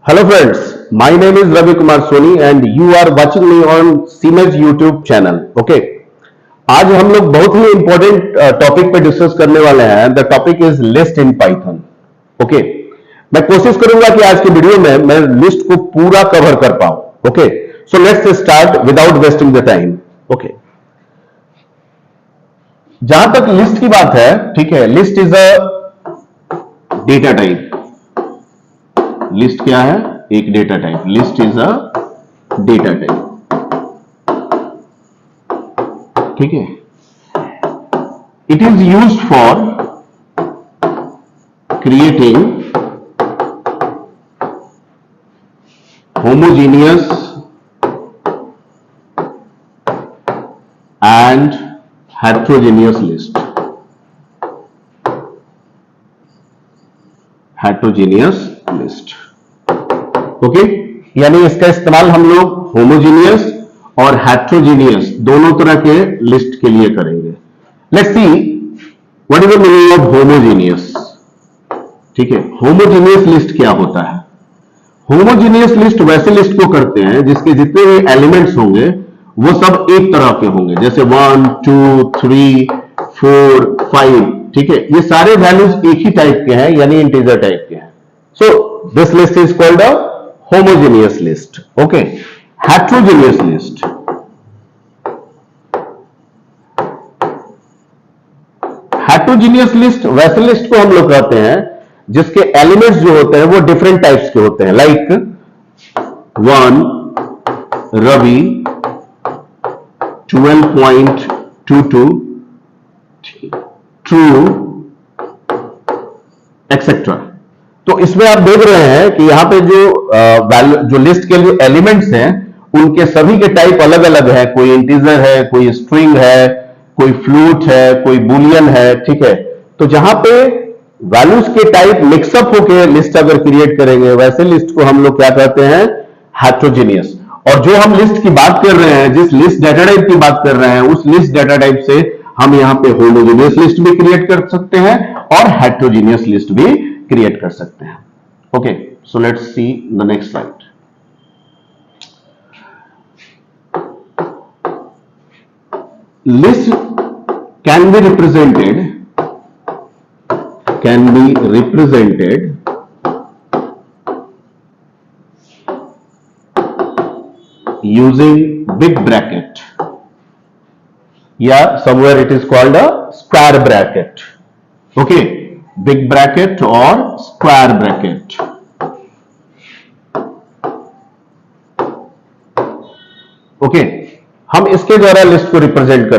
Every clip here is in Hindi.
Hello friends, my name is Ravi Kumar Soni and you are watching me on CMES YouTube channel. Okay, आज हम लोग बहुत ही इंपॉर्टेंट टॉपिक पे डिस्कस करने वाले हैं. The topic is list in Python. Okay, मैं कोशिश करूंगा कि आज की वीडियो में मैं लिस्ट को पूरा कवर कर पाऊं. Okay, so let's start without wasting the time. Okay, जहां तक लिस्ट की बात है, ठीक है, list is a data type. List क्या है? एक data type. List is a data type. ठीक है. It is used for creating homogeneous and heterogeneous list. Heterogeneous list. Okay, यानी इसका इस्तेमाल हम लोग होमोजीनियस और हेट्रोजीनियस दोनों तरह के लिस्ट के लिए करेंगे. Let's see what is the meaning of homogeneous. ठीक है, होमोजीनियस लिस्ट क्या होता है? होमोजीनियस लिस्ट वैसे लिस्ट को करते हैं जिसके जितने भी एलिमेंट्स होंगे वो सब एक तरह के होंगे, जैसे 1 2 3 4 5. ठीक है, ये सारे वैल्यूज एक ही टाइप के हैं, यानी इंटीजर टाइप के हैं. So this list is called a homogeneous list. Okay, heterogeneous list. heterogeneous list वैसे लिस्ट को हम लोग कहते हैं जिसके एलिमेंट्स जो होते हैं वो डिफरेंट टाइप्स के होते हैं. Like 1 Ravi 12.22 true etcetera. तो इसमें आप देख रहे हैं कि यहां पे जो लिस्ट के लिए एलिमेंट्स हैं उनके सभी के टाइप अलग अलग है. कोई इंटीजर है, कोई स्ट्रिंग है, कोई फ्लूट है, कोई बुलियन है. ठीक है, तो जहां पे वैल्यूज के टाइप मिक्सअप होकर लिस्ट अगर क्रिएट करेंगे वैसे लिस्ट को हम लोग क्या कहते हैं? हेट्रोजीनियस. और जो हम लिस्ट की बात कर रहे हैं, जिस लिस्ट डाटा टाइप की बात कर रहे हैं, उस लिस्ट डाटा टाइप से हम यहां पे होमोजीनियस लिस्ट भी क्रिएट कर सकते हैं और हेट्रोजीनियस लिस्ट भी क्रिएट कर सकते हैं. Okay, so let's see the next slide. List can be represented using big bracket या somewhere it is called a square bracket. Okay, big bracket और square bracket. ओके, हम इसके द्वारा लिस्ट को रिप्रेजेंट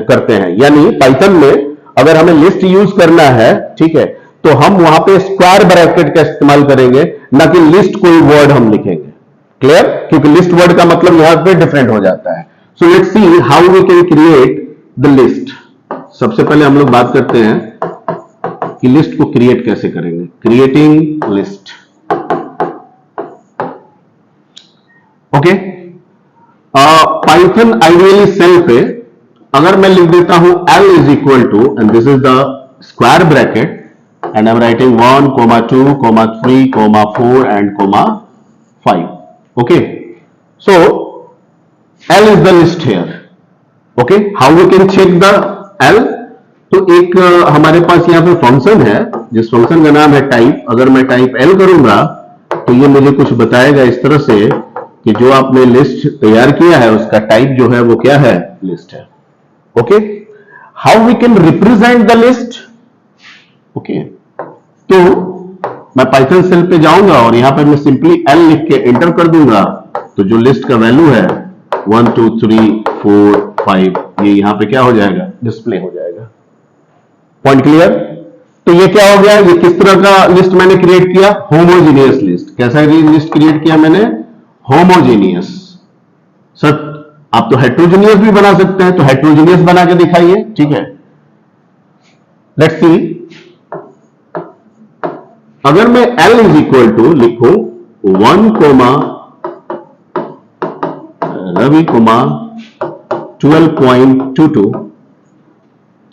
करते हैं. यानी पाइथन में अगर हमें लिस्ट यूज करना है, ठीक है, तो हम वहां पे स्क्वायर ब्रैकेट का इस्तेमाल करेंगे, ना कि लिस्ट कोई वर्ड हम लिखेंगे. क्लियर? क्योंकि लिस्ट वर्ड का मतलब यहां पे डिफरेंट हो जाता है. So let's see how we can create the list. सबसे पहले हम लोग बात करते हैं कि लिस्ट को क्रिएट कैसे करेंगे. Creating list. Okay, Python ideally cell पे अगर मैं लिख देता हूं L is equal to and this is the square bracket and I am writing 1 2 3 4 and 5. Okay, so L is the list here. Okay, how we can check the L? तो एक हमारे पास यहाँ पे फंक्शन है जिस फंक्शन का नाम है टाइप. अगर मैं टाइप L करूंगा तो ये मुझे कुछ बताएगा इस तरह से कि जो आपने लिस्ट तैयार किया है उसका टाइप जो है वो क्या है? लिस्ट है. Okay, how we can represent the list. Okay, तो मैं पाइथन सेल पे जाऊंगा और यहां पे मैं सिंपली L लिख के एंटर कर दूंगा तो जो लिस्ट का वैल्यू है 1 2 3 4 5 ये यहां पे क्या हो जाएगा? डिस्प्ले हो जाएगा. Point clear? तो ये क्या हो गया? ये किस तरह का लिस्ट मैंने क्रिएट किया? Homogeneous list. कैसा लिस्ट क्रिएट किया मैंने? होमोजीनियस. सर आप तो हेट्रोजीनियस भी बना सकते हैं, तो हेट्रोजीनियस बना के दिखाइए. ठीक है, लेट्स सी. अगर मैं L इज इक्वल टू लिखूं 1 रवि 12.22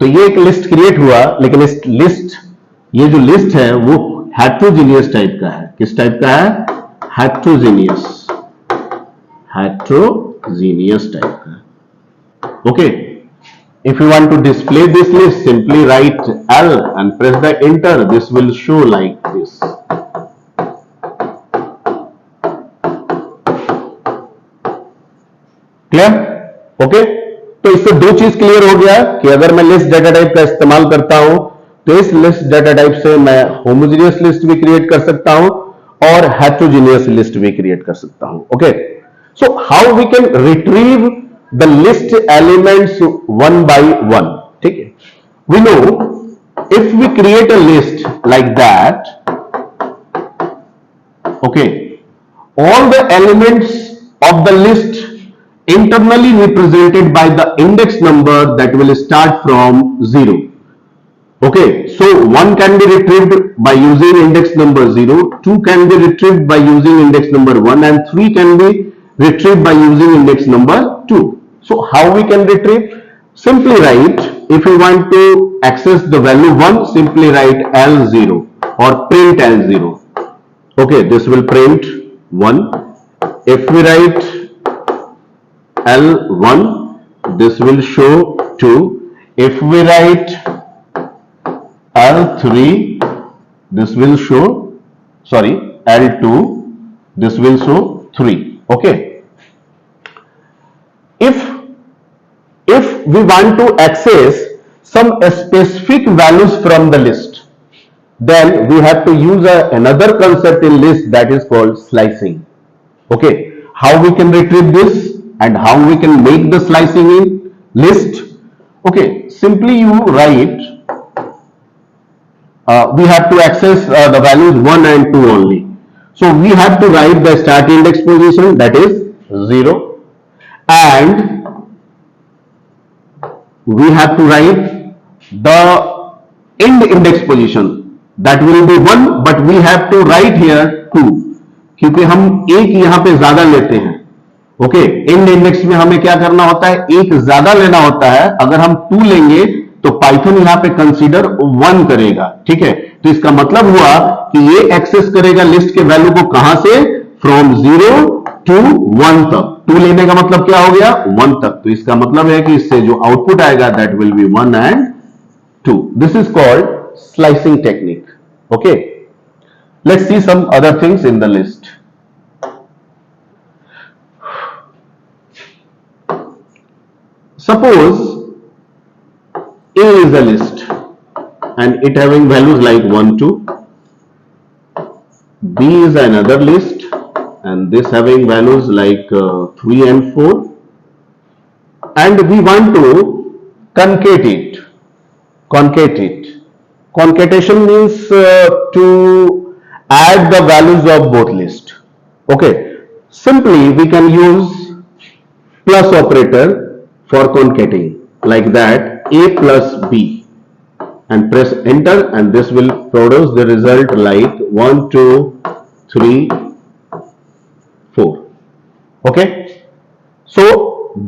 तो ये एक लिस्ट क्रिएट हुआ. लेकिन इस लिस्ट, ये जो लिस्ट है वो हेट्रोजीनियस टाइप का है. किस टाइप का है? heterogeneous type का. Okay. If you want to display this list, simply write L and press the enter. This will show like this. Clear? Okay, तो इससे दो चीज क्लियर हो गया कि अगर मैं लिस्ट डाटा टाइप का इस्तेमाल करता हूं तो इस लिस्ट डाटा टाइप से मैं होमोजेनियस लिस्ट भी क्रिएट कर सकता हूं और हेटेरोजेनियस लिस्ट भी क्रिएट कर सकता हूं. Okay, so how we can retrieve the list elements one by one. ठीक है, we know if we create a list like that, okay, all the elements of the list internally represented by the index number that will start from 0. Okay, so 1 can be retrieved by using index number 0, 2 can be retrieved by using index number 1, and 3 can be retrieved by using index number 2. So how we can retrieve? Simply write, if you want to access the value 1, simply write L0 or print L0. Okay, this will print 1. If we write L1, this will show 2. If we write L3, this will show, sorry, L2, this will show 3. Okay. If we want to access some specific values from the list, then we have to use another concept in list that is called slicing. Okay, how we can retrieve this and how we can make the slicing in list? Okay, simply you write, we have to access the values 1 and 2 only. So we have to write the start index position, that is 0, and we have to write the end index position, that will be 1, but we have to write here 2 क्योंकि हम एक यहां पे ज्यादा लेते हैं. ओके, एंड इंडेक्स में हमें क्या करना होता है, एक ज्यादा लेना होता है. अगर हम 2 लेंगे तो पाइथन यहां पे कंसीडर 1 करेगा. ठीक है, तो इसका मतलब हुआ कि ये एक्सेस करेगा लिस्ट के वैल्यू को कहां से, फ्रॉम 0 to 1 तक. 2 लेने का मतलब क्या हो गया, 1 तक. तो इसका मतलब है कि इससे जो आउटपुट आएगा that will be 1 and 2. This is called slicing technique. Okay, let's see some other things in the list. Suppose A is a list and it having values like 1, 2. B is another list and this having values like 3 and 4. And we want to concatenate it. Concatenation means to add the values of both lists. Okay, simply we can use plus operator for concatenating, like that, A plus B, and press enter, and this will produce the result like 1, 2, 3, 4. Okay, so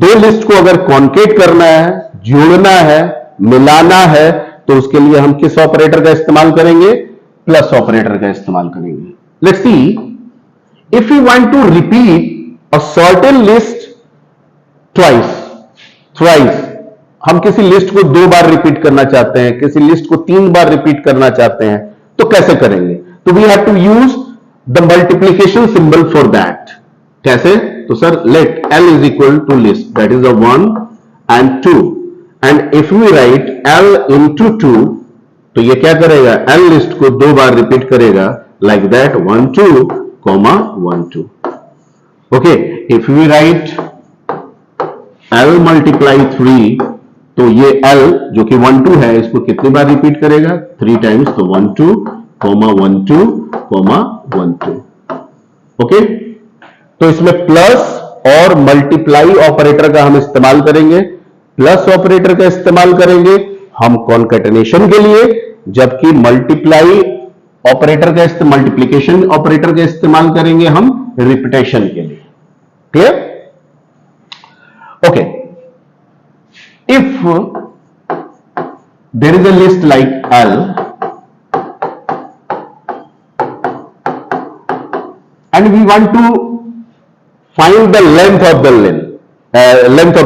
दो लिस्ट को अगर कॉन्केट करना है, जोड़ना है, मिलाना है, तो उसके लिए हम किस ऑपरेटर का इस्तेमाल करेंगे, प्लस ऑपरेटर का इस्तेमाल करेंगे. Let's see, if you want to repeat a certain list twice, हम किसी लिस्ट को 2 बार रिपीट करना चाहते हैं, किसी लिस्ट को 3 बार रिपीट करना चाहते हैं, तो कैसे करेंगे? तो we have to use the multiplication symbol for that. कैसे? तो sir, let L is equal to list, that is a 1 and 2, and if we write L into 2, तो ये क्या करेगा, L लिस्ट को 2 बार रिपीट करेगा, like that, 1, 2, 1, 2. Okay, if we write L multiply 3, तो ये L जो कि 1, 2 है, इसको कितनी बार रिपीट करेगा, 3 टाइम्स, तो 1, 2, 1, 2, 1, 2. ओके, तो इसमें प्लस और मल्टीप्लाई ऑपरेटर का हम इस्तेमाल करेंगे. प्लस ऑपरेटर का इस्तेमाल करेंगे हम कॉन्कैटिनेशन के लिए, जबकि मल्टीप्लाई ऑपरेटर का मल्टीप्लीकेशन ऑपरेटर का इस्तेमाल करेंगे हम रिपीटेशन के लिए. Clear? Okay, if there is a list like L and we want to find the length of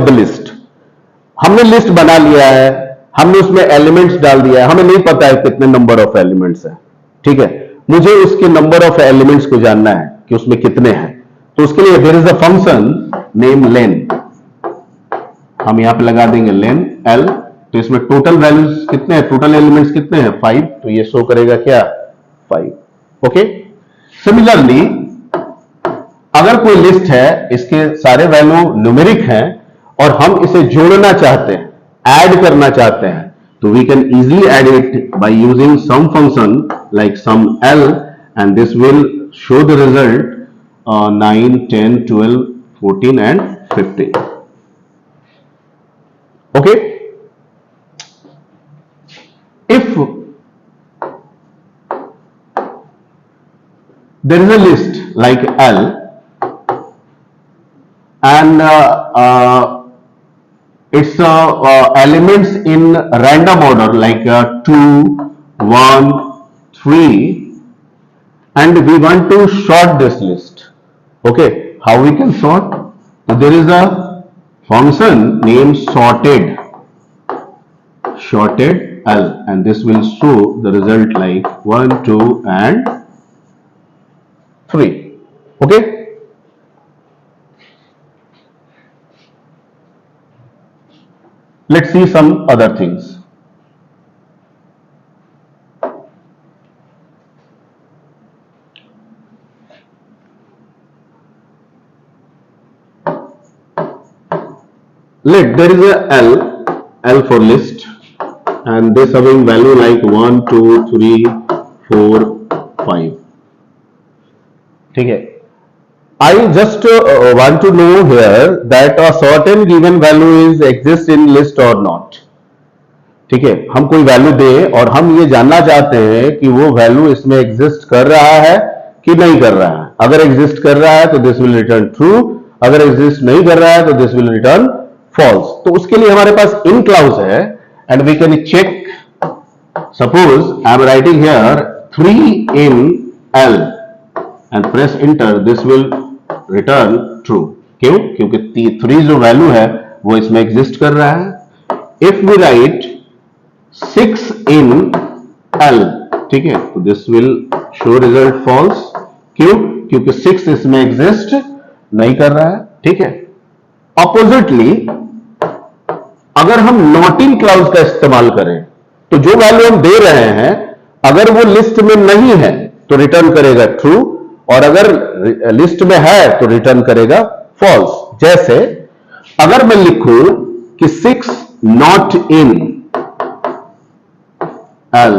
the list. हमने लिस्ट बना लिया है, हमने उसमें एलिमेंट्स डाल दिया है, हमें नहीं पता है कितने नंबर ऑफ एलिमेंट्स है, ठीक है, मुझे उसके नंबर ऑफ एलिमेंट्स को जानना है कि उसमें कितने हैं। तो उसके लिए there is a function name len, हम यहां पे लगा देंगे लेन एल। तो इसमें टोटल वैल्यूज कितने हैं, टोटल एलिमेंट्स कितने हैं 5, तो ये शो करेगा क्या 5। ओके, सिमिलरली अगर कोई लिस्ट है, इसके सारे वैल्यू न्यूमेरिक हैं और हम इसे जोड़ना चाहते हैं, ऐड करना चाहते हैं, तो we can easily add it by using some function like sum L and this will show the result 9, 10, 12, 14 and 15. Okay, if there is a list like L and its elements in random order like 2, 1, 3, and we want to sort this list. Okay, how we can sort? So there is a function named sorted L, and this will show the result like 1, 2 and 3. Okay, let's see some other things. Let there is a L for list, and this having value like 1, 2, 3, 4, 5. ठीक है, I just want to know here that a certain given value is exist in list or not. ठीक है, हम कोई वैल्यू दें और हम ये जानना चाहते हैं कि वो वैल्यू इसमें एग्जिस्ट कर रहा है कि नहीं कर रहा है। अगर एग्जिस्ट कर रहा है तो दिस विल रिटर्न ट्रू, अगर एग्जिस्ट नहीं कर रहा है तो दिस विल रिटर्न फॉल्स। तो उसके लिए हमारे पास इन क्लाउज है and we can check. Suppose I am writing here 3 in L and press enter, this will return true. क्यों? क्योंकि 3 जो वैल्यू है वो इसमें एग्जिस्ट कर रहा है। If we write 6 in L, ठीक है, तो this will show result false. क्यों? क्योंकि 6 इसमें एग्जिस्ट नहीं कर रहा है। ठीक है, ऑपोजिटली अगर हम नॉट इन क्लाउज का इस्तेमाल करें तो जो वैल्यू हम दे रहे हैं अगर वो लिस्ट में नहीं है तो रिटर्न करेगा ट्रू, और अगर लिस्ट में है तो रिटर्न करेगा फॉल्स। जैसे अगर मैं लिखूं कि 6 नॉट इन L,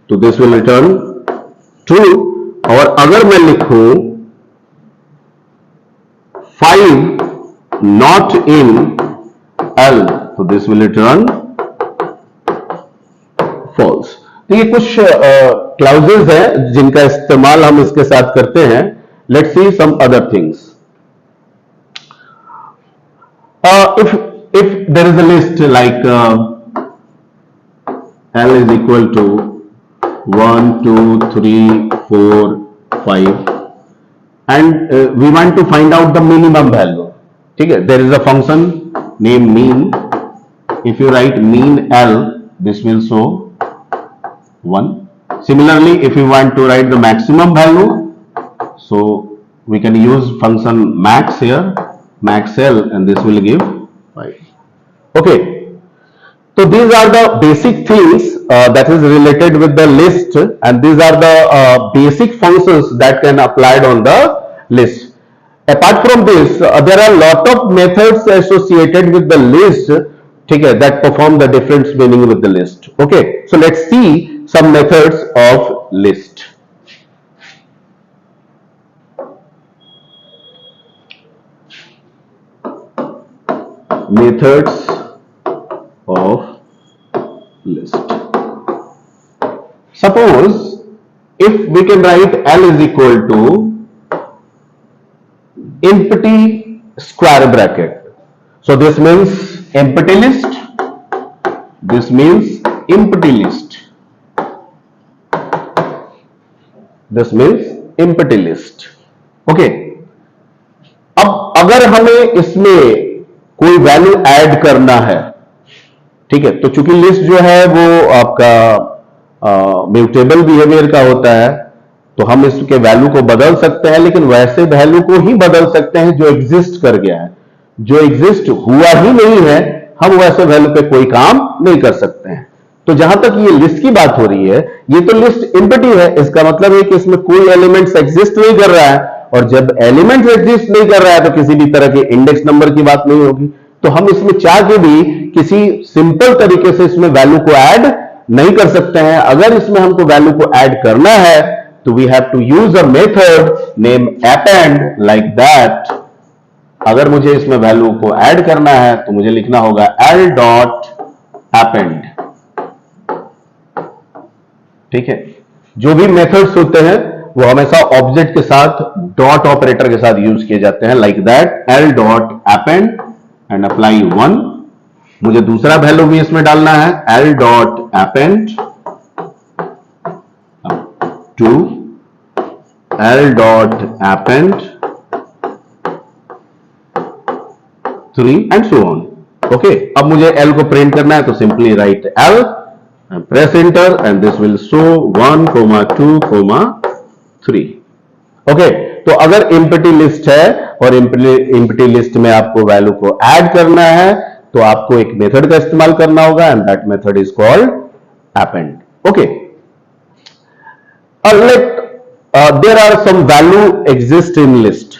तो दिस विल रिटर्न ट्रू, और अगर मैं लिखूं 5 नॉट इन L, तो दिस विल रिटर्न फॉल्स। तो ये कुछ क्लाउजेज हैं जिनका इस्तेमाल हम इसके साथ करते हैं। Let's see some other things. if there is a list like L is equal to 1, 2, 3, 4, 5 and we want to find out the minimum value. ठीक है, there is a function named mean. If you write mean L, this will show 1. Similarly, if you want to write the maximum value, so we can use function max here, max L, and this will give 5. Okay, so these are the basic things that is related with the list, and these are the basic functions that can applied on the list. Apart from this, there are lot of methods associated with the list, ठीक है, that perform the different meaning with the list. Okay, so let's see some methods of list. Methods of list. Suppose if we can write L is equal to empty square bracket. So this means empty list. This means empty list. This means empty list. Okay, अब अगर हमें इसमें कोई वैल्यू ऐड करना है, ठीक है, तो चूंकि लिस्ट जो है वो आपका म्यूटेबल बिहेवियर का होता है, तो हम इसके वैल्यू को बदल सकते हैं, लेकिन वैसे वैल्यू को ही बदल सकते हैं जो एग्जिस्ट कर गया है। जो एग्जिस्ट हुआ ही नहीं है, हम वैसे वैल्यू पे कोई काम नहीं कर सकते हैं। तो जहां तक ये लिस्ट की बात हो रही है, ये तो लिस्ट एम्प्टी है, इसका मतलब है कि इसमें कोई एलिमेंट्स एग्जिस्ट नहीं कर रहा है, और जब एलिमेंट्स एग्जिस्ट नहीं कर रहा है तो किसी भी तरह के इंडेक्स नंबर की बात नहीं होगी। तो हम इसमें चाह के भी किसी सिंपल तरीके से इसमें वैल्यू को ऐड नहीं कर सकते हैं। अगर इसमें हमको वैल्यू को ऐड करना है तो we have to use a method name append like that. अगर मुझे इसमें वैल्यू को ऐड करना है तो मुझे लिखना होगा l.append। ठीक है, जो भी मेथड्स होते हैं वो हमेशा ऑब्जेक्ट के साथ डॉट ऑपरेटर के साथ यूज किए जाते हैं, like that l.append and apply 1। मुझे दूसरा वैल्यू भी इसमें डालना है, l.append 2, l.append 3 and so on. Okay, अब मुझे l को प्रिंट करना है तो simply write l, press enter and this will show 1, 2, 3। Okay, तो अगर एम्प्टी लिस्ट है और एम्प्टी लिस्ट में आपको वैल्यू को ऐड करना है तो आपको एक मेथड का इस्तेमाल करना होगा, and that method is called append। Okay, there are some value exist in list.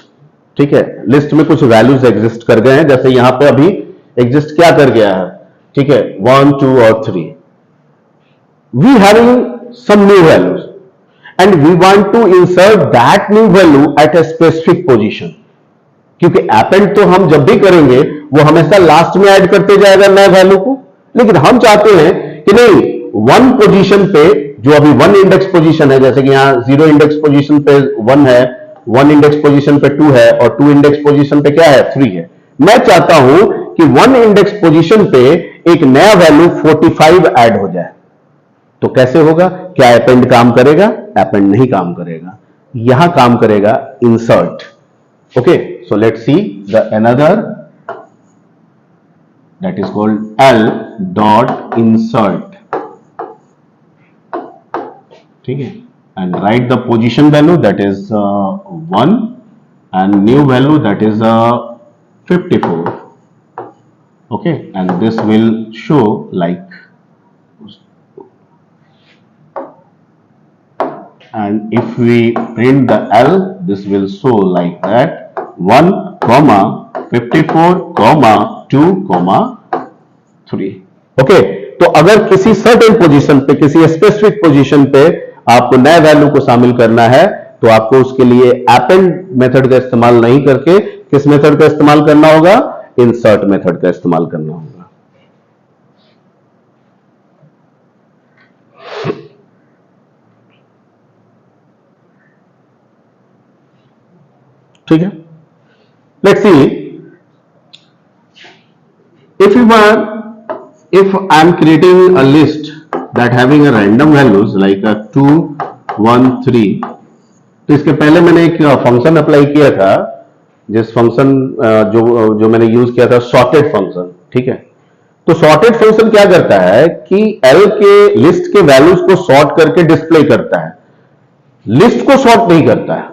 ठीक है, लिस्ट में कुछ वैल्यूज एग्जिस्ट कर गए हैं, जैसे यहां पे अभी एग्जिस्ट क्या कर गया है, ठीक है, 1, 2 और 3। We having some new values and we want to insert that new value at a specific position। क्योंकि append तो हम जब भी करेंगे वो हमेशा लास्ट में ऐड करते जाएगा नए वैल्यू को, लेकिन हम चाहते हैं कि नहीं, वन पोजीशन पे, जो अभी वन इंडेक्स पोजीशन है, जैसे कि यहां 0 इंडेक्स पोजीशन पे 1 है, 1 इंडेक्स पोजीशन पे 2 है, और 2 इंडेक्स पोजीशन पे क्या है, 3 है। मैं चाहता हूं कि 1 इंडेक्स पोजीशन पे एक नया वैल्यू 45 ऐड हो जाए। तो कैसे होगा, क्या append काम करेगा, append नहीं काम करेगा, यहां काम करेगा insert। Okay, so let's see the another that is called l.insert। ठीक है, and right the position value that is 1 and new value that is 54। Okay, and this will show like, and if we print the L, this will show like that 1, 54, 2, 3। Okay, तो अगर किसी सर्टेन पोजीशन पे, किसी स्पेसिफिक पोजीशन पे आपको नए वैल्यू को शामिल करना है तो आपको उसके लिए append मेथड का इस्तेमाल नहीं करके किस मेथड का इस्तेमाल करना होगा, insert मेथड का इस्तेमाल करना होगा। ठीक है, let's see, if I am creating a list that having a random values like a 2, 1, 3, तो इसके पहले मैंने एक फंक्शन अप्लाई किया था, जिस फंक्शन जो मैंने यूज किया था, सॉर्टेड फंक्शन। ठीक है, तो सॉर्टेड फंक्शन क्या करता है कि L के लिस्ट के वैल्यूज को सॉर्ट करके डिस्प्ले करता है, लिस्ट को सॉर्ट नहीं करता है।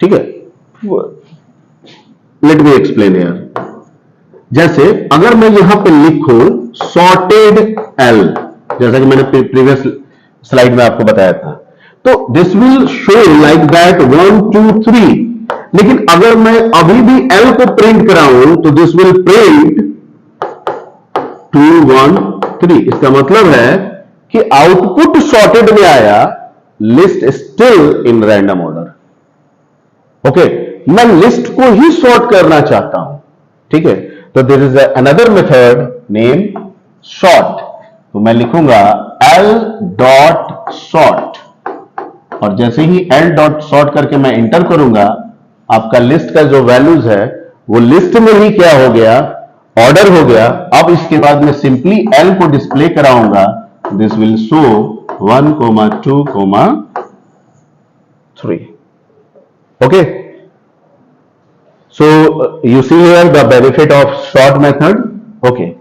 ठीक है, लेट मी एक्सप्लेन हियर। जैसे अगर मैं यहां पे लिखूं सॉर्टेड L, जैसा कि मैंने प्रीवियस स्लाइड में आपको बताया था, तो this will show like that 1, 2, 3। लेकिन अगर मैं अभी भी L को प्रिंट कराऊं तो दिस विल प्रिंट 2, 1, 3। इसका मतलब है कि आउटपुट सॉर्टेड में आया, list still in random order. Okay, मैं लिस्ट को ही सॉर्ट करना चाहता हूं। ठीक है, तो this is another method name sort. तो मैं लिखूंगा l.sort, और जैसे ही l.sort करके मैं इंटर करूंगा, आपका लिस्ट का जो वैल्यूज है वो लिस्ट में ही क्या हो गया, ऑर्डर हो गया। अब इसके बाद मैं सिंपली l को डिस्प्ले कराऊंगा, this will show 1, 2, 3। Okay, so you see here the benefit of short method. Okay,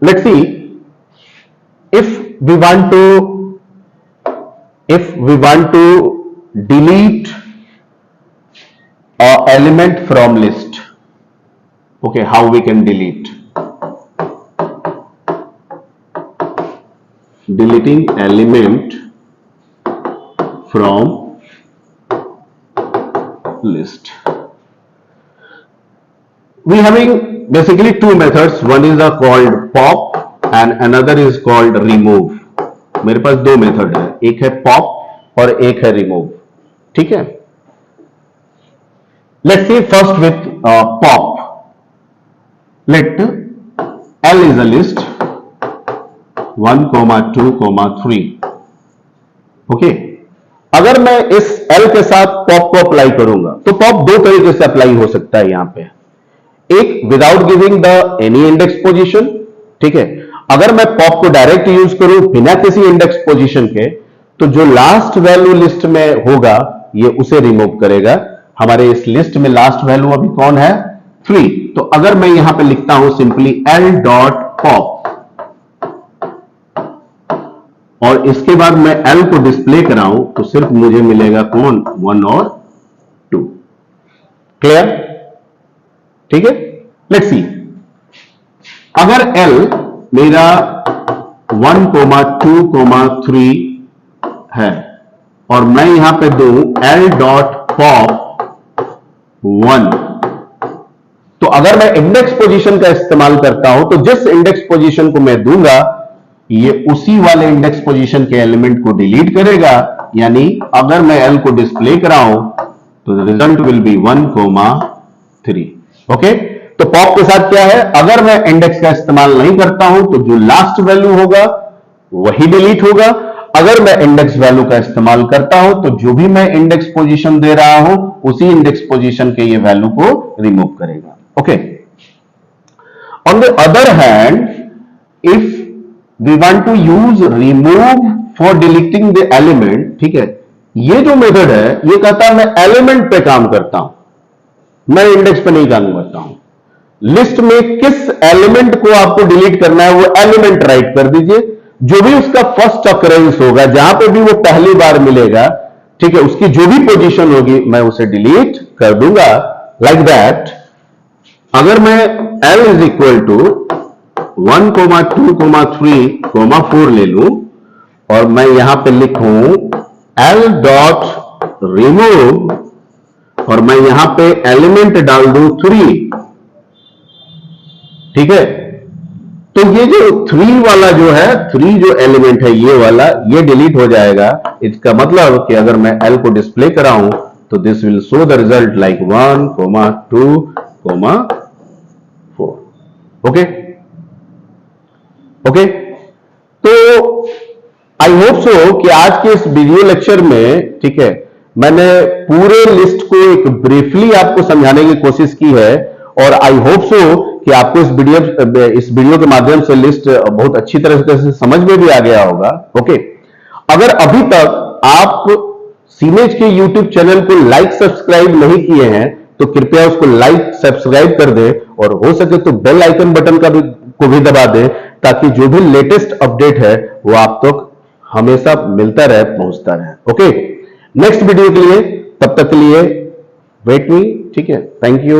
let's see if we want to delete a element from list. Okay, how we can delete? Deleting element from list. We having basically two methods. One is called pop and another is called remove. मेरे पास दो मेथड है, एक है pop और एक है remove. ठीक है? Let's see first with pop. Let L is a list 1, 2, 3. Okay, अगर मैं इस L के साथ पॉप को अप्लाई करूंगा तो पॉप दो तरीके से अप्लाई हो सकता है यहां पे. एक without giving the any index position. ठीक है, अगर मैं पॉप को डायरेक्ट यूज करूं बिना किसी इंडेक्स पोजीशन के तो जो लास्ट वैल्यू लिस्ट में होगा ये उसे रिमूव करेगा. हमारे इस लिस्ट में लास्ट वैल्यू अभी कौन है? 3. तो अगर मैं यहां पे लिखता हूं सिंपली L डॉट पॉप और इसके बाद मैं L को डिस्प्ले कराऊं तो सिर्फ मुझे मिलेगा कौन? 1 और 2. क्लियर? ठीक है, लेट्स सी. अगर L मेरा 1, 2, 3 है और मैं यहां पे दूं L डॉट पॉप 1, तो अगर मैं इंडेक्स पोजीशन का इस्तेमाल करता हूं तो जिस इंडेक्स पोजीशन को मैं दूंगा ये उसी वाले इंडेक्स पोजीशन के एलिमेंट को डिलीट करेगा. यानी अगर मैं L को डिस्प्ले कराऊं तो रिजल्ट विल बी 1, 3. ओके, तो पॉप के साथ क्या है? अगर मैं इंडेक्स का इस्तेमाल नहीं करता हूं तो जो लास्ट वैल्यू होगा वही डिलीट होगा. अगर मैं इंडेक्स वैल्यू का इस्तेमाल करता हूं तो जो भी मैं इंडेक्स पोजीशन दे रहा हूं उसी इंडेक्स पोजीशन के ये वैल्यू को रिमूव करेगा. Okay, on the other hand if we want to use remove for deleting the element. ठीक है, ये जो मेथड है ये कहता है मैं एलिमेंट पे काम करता हूं, मैं इंडेक्स पे नहीं काम करता हूं. लिस्ट में किस एलिमेंट को आपको डिलीट करना है वो एलिमेंट राइट कर दीजिए. जो भी उसका फर्स्ट अकरेंस होगा, जहां पे भी वो पहली बार मिलेगा, ठीक है, उसकी जो भी पोजीशन होगी मैं उसे डिलीट कर दूंगा. Like that. अगर मैं L इज इक्वल टू 1, 2, 3, 4 ले लूं और मैं यहां पे लिखूं L डॉट रिमूव और मैं यहां पे एलिमेंट डाल दूं 3. ठीक है, तो ये जो 3 वाला जो है, 3 जो एलिमेंट है ये वाला, ये डिलीट हो जाएगा. इसका मतलब कि अगर मैं L को डिस्प्ले कराऊं तो this will show the result like 1, 2, 4. Okay, okay, तो आई होप सो कि आज के इस वीडियो लेक्चर में, ठीक है, मैंने पूरे लिस्ट को एक ब्रीफली आपको समझाने की कोशिश की है और आई होप सो कि आपको इस वीडियो के माध्यम से लिस्ट बहुत अच्छी तरह से समझ में भी आ गया होगा. ओके, अगर अभी तक आप सीमेज के यूट्यूब चैनल को लाइक सब्सक्राइब नहीं किए हैं तो कृपया उसको लाइक सब्सक्राइब कर दें और हो सके तो बेल आइकन बटन को भी दबा दें ताकि जो भी लेटेस्ट अपडेट है वो आप तक हमेशा मिलता रहे, पहुंचता रहे. ओके, नेक्स्ट वीडियो के लिए, तब तक के लिए वेट मी. ठीक है, थैंक यू.